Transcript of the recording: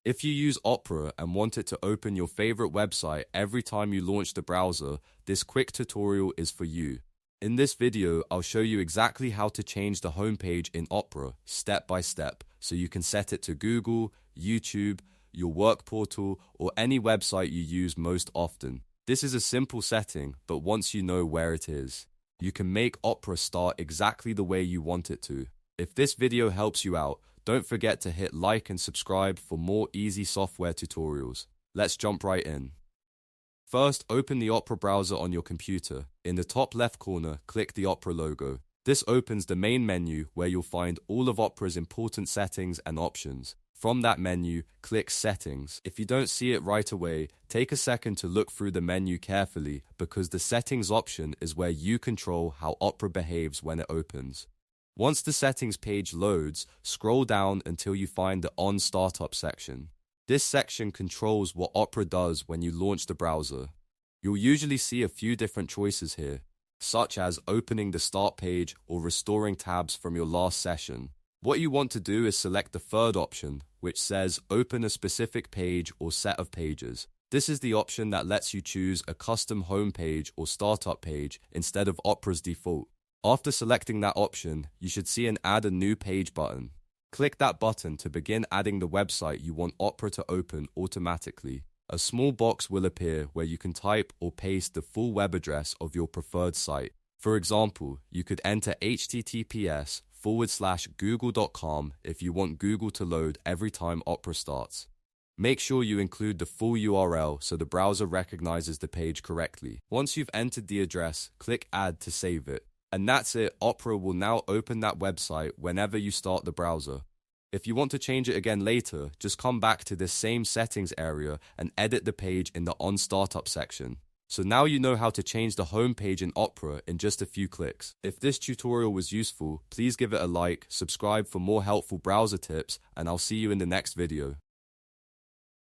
If you use Opera and want it to open your favorite website every time you launch the browser, this quick tutorial is for you. In this video, I'll show you exactly how to change the homepage in Opera step by step, so you can set it to Google, YouTube, your work portal, or any website you use most often. This is a simple setting, but once you know where it is, you can make Opera start exactly the way you want it to. If this video helps you out, don't forget to hit like and subscribe for more easy software tutorials. Let's jump right in. First, open the Opera browser on your computer. In the top left corner, click the Opera logo. This opens the main menu where you'll find all of Opera's important settings and options. From that menu, click Settings. If you don't see it right away, take a second to look through the menu carefully because the Settings option is where you control how Opera behaves when it opens. Once the Settings page loads, scroll down until you find the On Startup section. This section controls what Opera does when you launch the browser. You'll usually see a few different choices here, such as opening the start page or restoring tabs from your last session. What you want to do is select the third option, which says open a specific page or set of pages. This is the option that lets you choose a custom home page or startup page instead of Opera's default. After selecting that option, you should see an Add a New Page button. Click that button to begin adding the website you want Opera to open automatically. A small box will appear where you can type or paste the full web address of your preferred site. For example, you could enter https://google.com if you want Google to load every time Opera starts. Make sure you include the full URL so the browser recognizes the page correctly. Once you've entered the address, click Add to save it. And that's it, Opera will now open that website whenever you start the browser. If you want to change it again later, just come back to this same settings area and edit the page in the On Startup section. So now you know how to change the home page in Opera in just a few clicks. If this tutorial was useful, please give it a like, subscribe for more helpful browser tips, and I'll see you in the next video.